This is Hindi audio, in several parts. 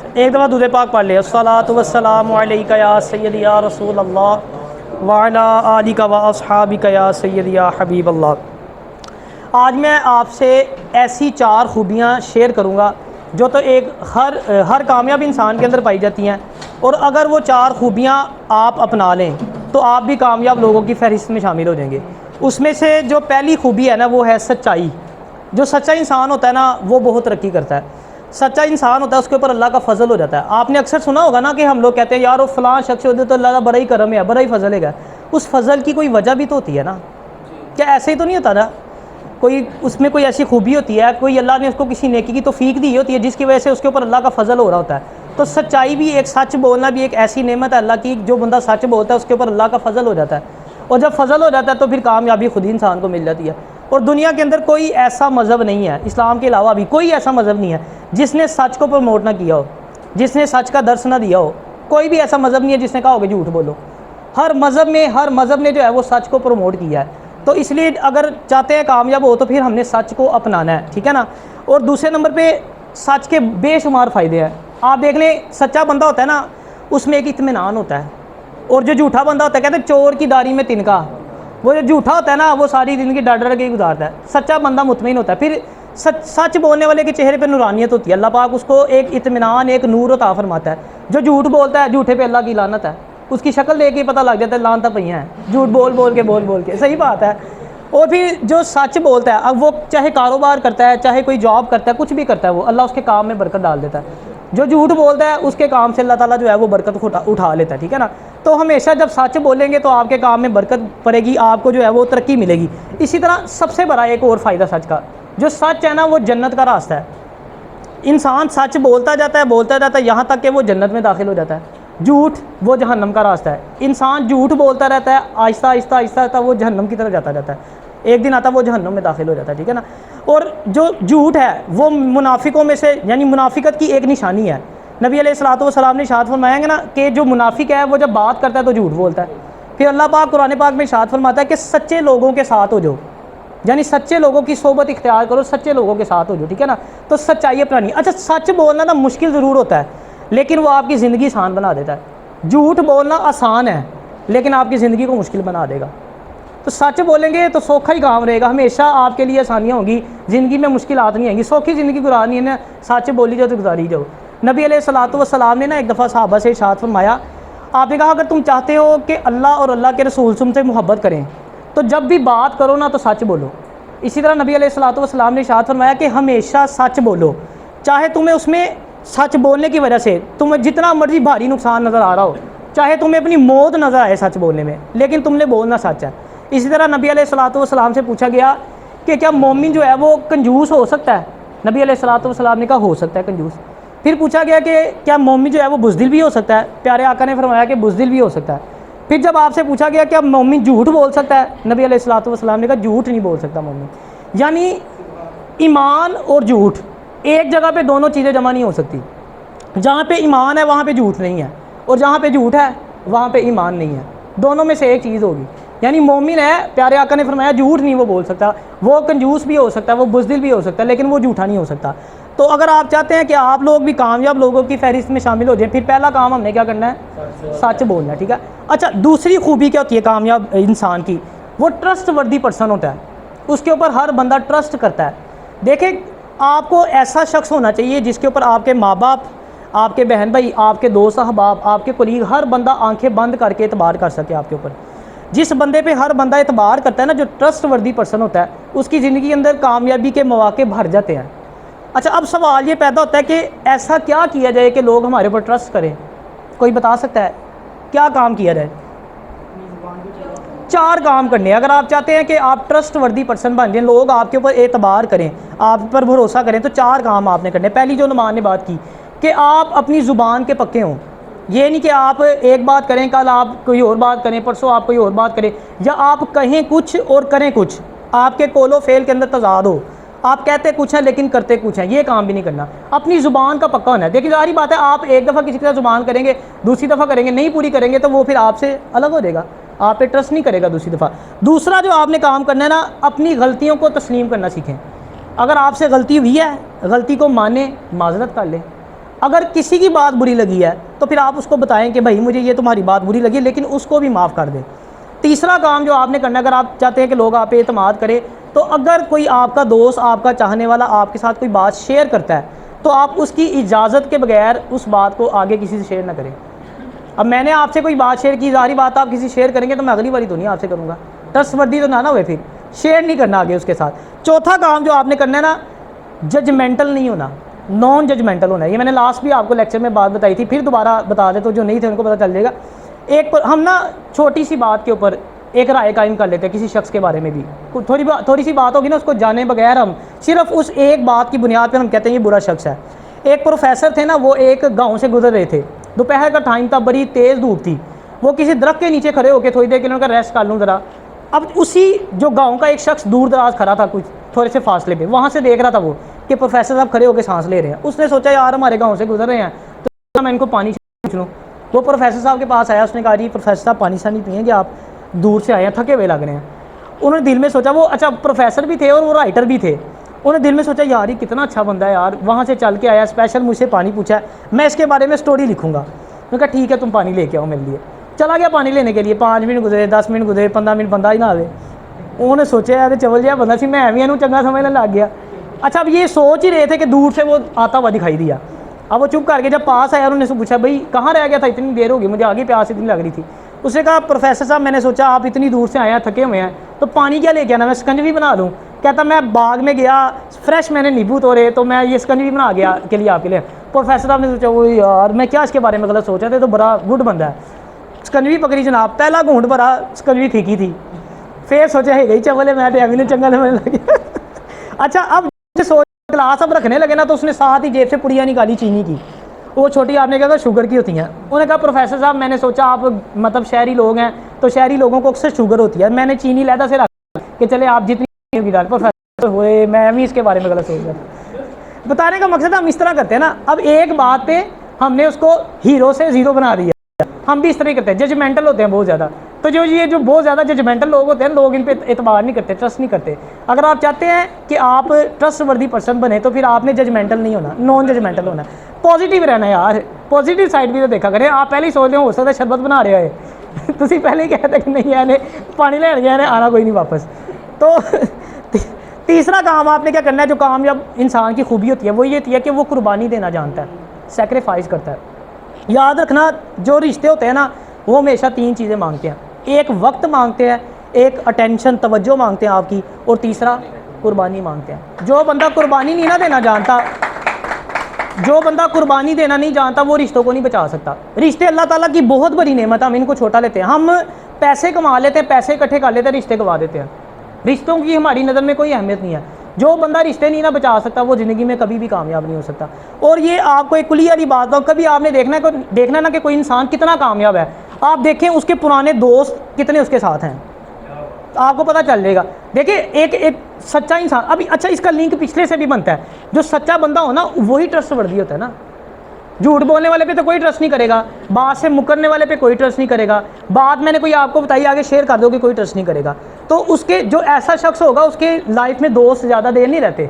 एक दफ़ा दूध पाक पढ़ ले। अस्सलातु वस्सलामु अलैका या सय्यदी या रसूल अल्लाह व अला आलिका व अस्हाबिका या सय्यदी या हबीब अल्लाह। आज मैं आपसे ऐसी 4 खूबियाँ शेयर करूँगा जो तो एक हर कामयाब इंसान के अंदर पाई जाती हैं, और अगर वो 4 खूबियाँ आप अपना लें तो आप भी कामयाब लोगों की फहरिस्त में शामिल हो जाएंगे। उसमें से जो पहली खूबी है ना, वो है सच्चाई। जो सच्चा इंसान होता है ना, वो बहुत तरक्की करता है। सच्चा इंसान होता है, उसके ऊपर अल्लाह का फजल हो जाता है। आपने अक्सर सुना होगा ना कि हम लोग कहते हैं यार वो फ़लाँ शख्स होते तो अल्लाह का बड़ा ही करम है, बड़ा ही फजल है। उस फजल की कोई वजह भी तो होती है ना, क्या ऐसे ही तो नहीं होता ना? कोई उसमें कोई ऐसी खूबी होती है, कोई अल्लाह ने उसको किसी नेकी की तौफीक दी होती है जिसकी वजह से उसके ऊपर अल्लाह का फजल हो रहा होता है। तो सच्चाई भी एक, सच बोलना भी एक ऐसी नेमत है अल्लाह की। जो बंदा सच बोलता है उसके ऊपर अल्लाह का फजल हो जाता है, और जब फजल हो जाता है तो फिर कामयाबी खुद ही इंसान को मिल जाती है। और दुनिया के अंदर कोई ऐसा मज़हब नहीं है, इस्लाम के अलावा भी कोई ऐसा मज़हब नहीं है जिसने सच को प्रमोट ना किया हो, जिसने सच का दर्श ना दिया हो। कोई भी ऐसा मज़हब नहीं है जिसने कहा होगा झूठ बोलो। हर मज़हब ने जो है वो सच को प्रमोट किया है। तो इसलिए अगर चाहते हैं कामयाब हो तो फिर हमने सच को अपनाना है, ठीक है ना। और दूसरे नंबर पे सच के बेशुमार फ़ायदे हैं। आप देख लें, सच्चा बंदा होता है ना, उसमें एक इत्मीनान होता है। और जो झूठा बंदा होता है, कहते हैं चोर की दाढ़ी में तिनका। वो जो झूठा होता है ना, वो सारी ज़िंदगी डर डर के गुजारता है। सच्चा बंदा मुतमईन होता है। फिर सच बोलने वाले के चेहरे पे नूरानियत होती है। अल्लाह पाक उसको एक इत्मीनान, एक नूर अता फरमाता है। जो झूठ बोलता है, झूठे पे अल्लाह की लानत है। उसकी शक्ल देख के पता लग जाता है लानत पहियाँ हैं, झूठ बोल बोल के। सही बात है। और फिर जो सच बोलता है, अब वो चाहे कारोबार करता है, चाहे कोई जॉब करता है, कुछ भी करता है, वो अल्लाह उसके काम में बरकत डाल देता है। जो झूठ बोलता है उसके काम से अल्लाह ताला जो है वो बरकत उठा लेता है, ठीक है ना। तो हमेशा जब सच बोलेंगे तो आपके काम में बरकत पड़ेगी, आपको जो है वो तरक्की मिलेगी। इसी तरह सबसे बड़ा एक और फ़ायदा सच का, जो सच है ना वो जन्नत का रास्ता है। इंसान सच बोलता जाता है यहाँ तक कि वो जन्नत में दाखिल हो जाता है। झूठ वो जहन्नम का रास्ता है। इंसान झूठ बोलता रहता है, आहिस्ता आहिस्ता वो जहन्नम की तरफ जाता रहता है। एक दिन आता वो जहन्नम में दाखिल हो जाता है, ठीक है ना। और जो झूठ है वो मुनाफिकों में से, यानी मुनाफिकत की एक निशानी है। नबी अलैहिस्सलातु वस्सलाम ने इरशाद फरमाएंगे ना कि जो मुनाफिक है वो जब बात करता है तो झूठ बोलता है। फिर अल्लाह पाक कुरान पाक में इरशाद फरमाता है कि सच्चे लोगों के साथ हो जाओ, यानी सच्चे लोगों की सोबत इख्तियार करो, सच्चे लोगों के साथ हो जाओ, ठीक है ना। तो सच्चाई अपनानी। अच्छा, सच बोलना ना मुश्किल ज़रूर होता है, लेकिन वो आपकी ज़िंदगी आसान बना देता है। झूठ बोलना आसान है लेकिन आपकी ज़िंदगी को मुश्किल बना देगा। तो सच बोलेंगे तो सौखा ही काम रहेगा, हमेशा आपके लिए आसानियाँ होंगी, ज़िंदगी में मुश्किलात नहीं आएंगी। सौखी ज़िंदगी गुजारनी है ना, सच बोली जाओ तो गुजारी जाओ। नबी अलैहिस्सलातु वस्सलाम ने ना एक दफ़ा सहाबा से इरशाद फरमाया, आपने कहा अगर तुम चाहते हो कि अल्लाह और अल्लाह के रसूल तुमसे मोहब्बत करें तो जब भी बात करो ना तो सच बोलो। इसी तरह नबी अलैहिस्सलातु वस्सलाम ने इरशाद फरमाया कि हमेशा सच बोलो, चाहे तुम्हें उसमें सच बोलने की वजह से तुम्हें जितना मर्जी भारी नुकसान नज़र आ रहा हो, चाहे तुम्हें अपनी मौत नज़र आए सच बोलने में, लेकिन तुमने बोलना सच है। इसी तरह नबी अलैहिस्सलातु वस्सलाम से पूछा गया कि क्या मोमिन जो है वो कंजूस हो सकता है? नबी अलैहिस्सलातु वस्सलाम ने कहा हो सकता है कंजूस। फिर पूछा गया कि क्या मोमिन जो है वो बुज़दिल भी हो सकता है? प्यारे आका ने फरमाया कि बुज़दिल भी हो सकता है। फिर जब आपसे पूछा गया क्या मोमिन झूठ बोल सकता है? नबी अलैहिस्सलातु वस्सलाम ने कहा झूठ नहीं बोल सकता मोमिन। यानी ईमान और झूठ एक जगह पे दोनों चीज़ें जमा नहीं हो सकती। जहाँ पे ईमान है वहाँ पे झूठ नहीं है, और जहाँ पे झूठ है वहाँ पे ईमान नहीं है। दोनों में से एक चीज़ होगी। यानी मोमिन है, प्यारे आका ने फरमाया झूठ नहीं वो बोल सकता, वो कंजूस भी हो सकता है, वो बुज़दिल भी हो सकता है, लेकिन वो झूठा नहीं हो सकता। तो अगर आप चाहते हैं कि आप लोग भी कामयाब लोगों की फहरिस्त में शामिल हो जाए, फिर पहला काम हमने क्या करना है? सच बोलना है, ठीक है। अच्छा, दूसरी खूबी क्या होती है कामयाब इंसान की? वो ट्रस्ट वर्दी पर्सन होता है, उसके ऊपर हर बंदा ट्रस्ट करता है। देखें, आपको ऐसा शख्स होना चाहिए जिसके ऊपर आपके माँ बाप, आपके बहन भाई, आपके दोस्त अहबाब, आपके कुलीग, हर बंदा आंखें बंद करके एतबार कर सके आपके ऊपर। जिस बंदे पे हर बंदा एतबार करता है ना, जो ट्रस्ट वर्दी पर्सन होता है, उसकी ज़िंदगी के अंदर कामयाबी के मौके भर जाते हैं। अच्छा, अब सवाल ये पैदा होता है कि ऐसा क्या किया जाए कि लोग हमारे ऊपर ट्रस्ट करें? कोई बता सकता है क्या काम किया जाए? 4 काम करने हैं। अगर आप चाहते हैं कि आप ट्रस्ट वर्दी पर्सन बन जाएं, लोग आपके ऊपर एतबार करें, आप पर भरोसा करें, तो 4 काम आपने करने। पहली जो नुमान ने बात की कि आप अपनी ज़ुबान के पक्के हों। ये नहीं कि आप एक बात करें, कल आप कोई और बात करें, परसों आप कोई और बात करें, या आप कहें कुछ और करें कुछ, आपके कोलो फेल के अंदर तजाद हो। आप कहते कुछ हैं लेकिन करते कुछ हैं, ये काम भी नहीं करना। अपनी ज़ुबान का पक्का होना है। देखिए सारी बात है, आप एक दफ़ा किसी के साथ ज़ुबान करेंगे, दूसरी दफ़ा करेंगे, नहीं पूरी करेंगे तो वो फिर आपसे अलग हो जाएगा, आप पे ट्रस्ट नहीं करेगा दूसरी दफ़ा। दूसरा जो आपने काम करना है ना, अपनी गलतियों को तस्लीम करना सीखें। अगर आपसे गलती हुई है, गलती को माने, माजरत कर लें। अगर किसी की बात बुरी लगी है तो फिर आप उसको बताएं कि भाई मुझे ये तुम्हारी बात बुरी लगी, लेकिन उसको भी माफ़ कर दें। तीसरा काम जो आपने करना है, अगर आप चाहते हैं कि लोग आप पे एतमाद करें, तो अगर कोई आपका दोस्त, आपका चाहने वाला आपके साथ कोई बात शेयर करता है तो आप उसकी इजाज़त के बगैर उस बात को आगे किसी से शेयर ना करें। अब मैंने आपसे कोई बात शेयर की, ज़ाहिर बात आप किसी शेयर करेंगे तो मैं अगली बारी तो नहीं आपसे करूँगा, ट्रस्टवर्दी तो ना हुए, फिर शेयर नहीं करना आगे उसके साथ। चौथा काम जो आपने करना है ना, जजमेंटल नहीं होना, नॉन जजमेंटल होना है। ये मैंने लास्ट भी आपको लेक्चर में बात बताई थी, फिर दोबारा बता दे तो जो नहीं थे उनको पता चल जाएगा। एक पर हम ना छोटी सी बात के ऊपर एक राय कायम कर लेते हैं किसी शख्स के बारे में भी, थोड़ी सी बात होगी ना, उसको जाने बगैर हम सिर्फ उस एक बात की बुनियाद पर हम कहते हैं ये बुरा शख्स है। एक प्रोफेसर थे ना, वो एक गांव से गुजर रहे थे, दोपहर का टाइम था, बड़ी तेज़ धूप थी, वो किसी दरख्त के नीचे खड़े होकर थोड़ी देर के लिए उनका रेस्ट कर लूँ ज़रा। अब उसी जो गांव का एक शख्स दूर दराज खड़ा था, कुछ थोड़े से फासले पे, वहाँ से देख रहा था वो कि प्रोफेसर साहब खड़े होकर सांस ले रहे हैं। उसने सोचा यार हमारे गाँव से गुजर रहे हैं तो मैं इनको पानी पूछ लूँ। वो प्रोफेसर साहब के पास आया, उसने कहा जी प्रोफेसर साहब पानी सा नहीं पिएंगे, आप दूर से आए हैं, थके हुए लग रहे हैं। उन्होंने दिल में सोचा, वो अच्छा प्रोफेसर भी थे और वो राइटर भी थे, उन्होंने दिल में सोचा यार ये कितना अच्छा बंदा है यार, वहाँ से चल के आया, स्पेशल मुझसे पानी पूछा है, मैं इसके बारे में स्टोरी लिखूंगा। उन्होंने कहा ठीक है तुम पानी लेके आओ मेरे लिए। चला गया पानी लेने के लिए, 5 मिनट गुजरे, 10 मिनट गुजरे, 15 मिनट, बंदा ही ना आवे। उन्होंने सोचा यार चवल जहा बंदा सी, मैं भी इन्हू चंगा समझने लग गया। अच्छा अब ये सोच ही रहे थे कि दूर से वो आता हुआ दिखाई दिया। अब वो चुप करके जब पास आया, उन्होंने पूछा भाई कहाँ रह गया था, इतनी देर होगी, मुझे आगे प्यास इतनी लग रही थी। उसने कहा प्रोफेसर साहब मैंने सोचा आप इतनी दूर से आए हैं, थके हुए हैं, तो पानी क्या लेके आना, मैं स्कंजवी बना दूँ। कहता मैं बाग में गया, फ्रेश मैंने नींबू तोड़े तो मैं ये स्कंजवी बना गया के लिए आपके लिए। प्रोफेसर साहब ने सोचा वो यार मैं क्या इसके बारे में गलत सोचा था, तो बड़ा गुड बंदा है। स्कंजवी पकड़ी जनाब, पहला घूंट भरा, स्कंजवी फीकी थी, फिर सोचा है गई चवले मैं तो अभी चंगा समझने लगे। अच्छा अब सोच क्लास अब रखने लगे ना, तो उसने साथ ही जेब से पुड़िया निकाली चीनी की, वो छोटी आपने कहा शुगर की होती हैं। उन्होंने कहा प्रोफेसर साहब मैंने सोचा आप मतलब शहरी लोग हैं तो शहरी लोगों को अक्सर शुगर होती है, मैंने चीनी लहदा से रख कि चले आप जितनी होगी डाल। प्रोफेसर हुए मैं भी इसके बारे में गलत सोच रहा। बताने का मकसद हम इस तरह करते हैं ना, अब एक बात पे हमने उसको हीरो से ज़ीरो बना दिया, हम भी इस तरह करते हैं, जजमेंटल होते हैं बहुत ज़्यादा। तो जो बहुत ज़्यादा जजमेंटल लोग होते हैं, लोग इन पर एतबार नहीं करते, ट्रस्ट नहीं करते। अगर आप चाहते हैं कि आप ट्रस्ट वर्दी पर्सन बने तो फिर आपने जजमेंटल नहीं होना, नॉन जजमेंटल होना, पॉजिटिव रहना यार, पॉजिटिव साइड भी तो देखा करें। आप पहले ही सोच रहे हो सकता है शरबत बना रहे हो तुम पहले ही कहते कि नहीं यार पानी लेने गया आना कोई नहीं वापस। तो तीसरा काम आपने क्या करना है, जो कामयाब इंसान की खूबी होती है वो ये होती है कि वो कुर्बानी देना जानता है, सेक्रीफाइस करता है। याद रखना जो रिश्ते होते हैं ना, वो हमेशा 3 चीज़ें मांगते हैं, एक वक्त मांगते हैं, एक अटेंशन तवज्जो मांगते हैं आपकी, और तीसरा कुर्बानी मांगते हैं। जो बंदा कुर्बानी नहीं ना देना जानता, जो बंदा कुर्बानी देना नहीं जानता वो रिश्तों को नहीं बचा सकता। रिश्ते अल्लाह ताला की बहुत बड़ी नेमत है, हम इनको छोटा लेते हैं। हम पैसे कमा लेते हैं, पैसे इकट्ठे कर लेते हैं, रिश्ते गवा देते हैं। रिश्तों की हमारी नज़र में कोई अहमियत नहीं है। जो बंदा रिश्ते नहीं ना बचा सकता वो ज़िंदगी में कभी भी कामयाब नहीं हो सकता। और ये आपको एक क्लियर ही बात हो, कभी आपने देखना ना कि कोई इंसान कितना कामयाब है, आप देखें उसके पुराने दोस्त कितने उसके साथ हैं, आपको पता चल जाएगा। देखिए एक सच्चा इंसान, अभी अच्छा इसका लिंक पिछले से भी बनता है, जो सच्चा बंदा हो ना वही ट्रस्टवर्दी होता है ना। झूठ बोलने वाले पे तो कोई ट्रस्ट नहीं करेगा, बात से मुकरने वाले पे कोई ट्रस्ट नहीं करेगा, बात मैंने कोई आपको बताई आगे शेयर कर दोगे कोई ट्रस्ट नहीं करेगा। तो उसके जो ऐसा शख्स होगा उसके लाइफ में दोस्त ज़्यादा देर नहीं रहते।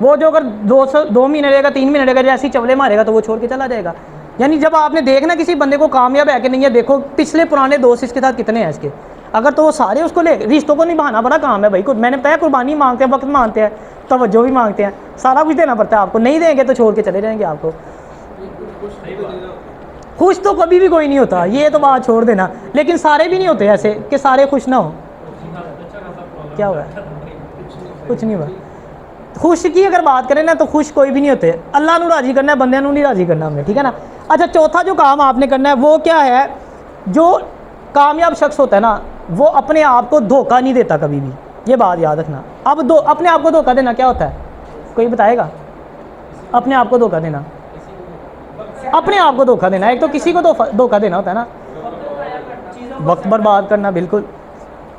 वो जो अगर 2 महीने रहेगा, 3 महीने रहेगा, जैसे ही चवले मारेगा तो वो छोड़ के चला जाएगा। यानी जब आपने देखना किसी बंदे को कामयाब है कि नहीं है, देखो पिछले पुराने दोस्त इसके साथ कितने हैं इसके, अगर तो वो सारे उसको ले। रिश्तों को निभाना बड़ा काम है भाई, मैंने तय कुर्बानी मांगते हैं, वक्त मांगते हैं, तवज्जो भी मांगते हैं, सारा कुछ देना पड़ता है आपको। नहीं देंगे तो छोड़ के चले जाएंगे आपको। खुश तो कभी भी कोई नहीं होता, ये तो बात छोड़ देना, लेकिन सारे भी नहीं होते ऐसे कि सारे खुश ना हो। क्या हुआ? कुछ नहीं हुआ। खुश की अगर बात करें ना तो खुश कोई भी नहीं होते, अल्लाह नू राजी करना है, बंदे नू नहीं राजी करना हमने, ठीक है ना। अच्छा चौथा जो काम आपने करना है वो क्या है, जो कामयाब शख्स होता है ना वो अपने आप को धोखा नहीं देता कभी भी, ये बात याद रखना। अब अपने आप को धोखा देना क्या होता है, कोई बताएगा? अपने आप को धोखा देना, अपने आप को धोखा देना, एक तो किसी को धोखा देना होता है ना, वक्त बर्बाद करना। बिल्कुल,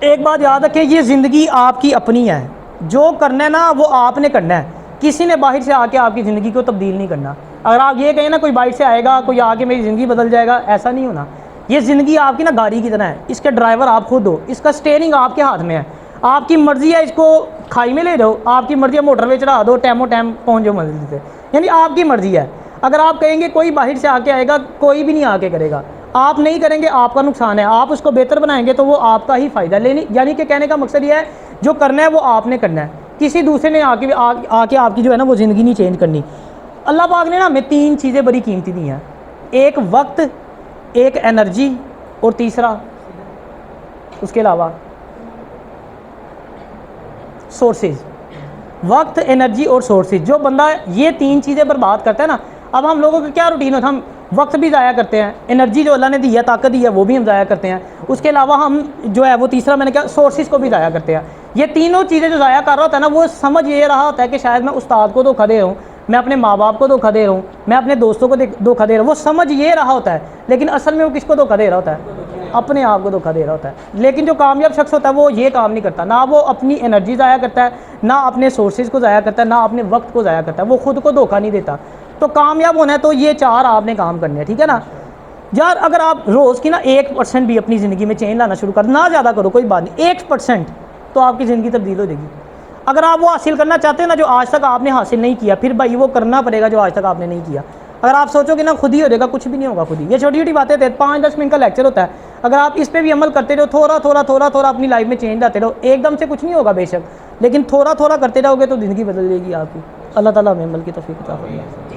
एक बात याद रखें, ये ज़िंदगी आपकी अपनी है, जो करना है ना वो आपने करना है, किसी ने बाहर से आके आपकी ज़िंदगी को तब्दील नहीं करना। अगर आप ये कहें ना कोई बाहर से आएगा, कोई आके मेरी ज़िंदगी बदल जाएगा, ऐसा नहीं होना। ये ज़िंदगी आपकी ना गाड़ी की तरह है, इसके ड्राइवर आप खुद हो, इसका स्टीयरिंग आपके हाथ में है। आपकी मर्ज़ी है इसको खाई में ले जाओ, आपकी मर्ज़ी है मोटरवे चढ़ा दो, टैमो टैम पहुँच जाओ मंजिल से, यानी आपकी मर्ज़ी है। अगर आप कहेंगे कोई बाहर से आके आएगा, कोई भी नहीं आके करेगा। आप नहीं करेंगे, आपका नुकसान है। आप उसको बेहतर बनाएंगे तो वो आपका ही फ़ायदा लेनी, यानी कि कहने का मकसद ये है जो करना है वो आपने करना है, किसी दूसरे ने आके आपकी जो है ना वो ज़िंदगी नहीं चेंज करनी। अल्लाह पाक ने ना हमें 3 चीज़ें बड़ी कीमती दी हैं, एक वक्त, एक एनर्जी और तीसरा उसके अलावा सोर्सेज। वक्त, एनर्जी और सोर्सेज। जो बंदा ये 3 चीज़ें बर्बाद करता है ना, अब हम लोगों का क्या रूटीन होता है, हम वक्त भी ज़ाया करते हैं, एनर्जी जो अल्लाह ने दी है, ताकत दी है, वो भी हम ज़ाया करते हैं। उसके अलावा हम जो है वो तीसरा मैंने क्या, सोर्सेज को भी ज़ाया करते हैं। ये तीनों चीज़ें जो ज़ाया कर रहा होता है ना, वो समझ ये रहा होता है कि शायद मैं उस्ताद को धोखा दे रहा हूँ, मैं अपने माँ बाप को धोखा दे रहा हूँ, मैं अपने दोस्तों को धोखा दे रहा हूँ। वो समझ ये रहा होता है, लेकिन असल में वो किसको धोखा दे रहा होता है, अपने आप को धोखा दे रहा होता है। लेकिन जो कामयाब शख्स होता है वो ये काम नहीं करता, ना वो अपनी एनर्जी ज़ाया करता है, ना अपने सोर्सेज को ज़ाया करता है, ना अपने वक्त को ज़ाया करता है, वो खुद को धोखा नहीं देता। तो कामयाब होना है तो ये 4 आपने काम करने हैं, ठीक है ना यार। अगर आप रोज़ की ना 1% भी अपनी ज़िंदगी में चेंज लाना शुरू कर, ना ज़्यादा करो कोई बात नहीं, 1%, तो आपकी ज़िंदगी तब्दील हो जाएगी। अगर आप वो हासिल करना चाहते हैं ना जो आज तक आपने हासिल नहीं किया, फिर भाई वो करना पड़ेगा जो आज तक आपने नहीं किया। अगर आप सोचोगे ना खुद ही हो जाएगा, कुछ भी नहीं होगा खुद ही। ये छोटी छोटी बातें थे, 5-10 मिनट का लेक्चर होता है, अगर आप इस पर भी अमल करते रहो, थोड़ा थोड़ा थोड़ा थोड़ा अपनी लाइफ में चेंज लाते रहो, एकदम से कुछ नहीं होगा बेशक, लेकिन थोड़ा थोड़ा करते रहोगे तो ज़िंदगी बदल जाएगी आपकी। अल्लाह ताला हमें अमल की तौफीक अता फरमाए।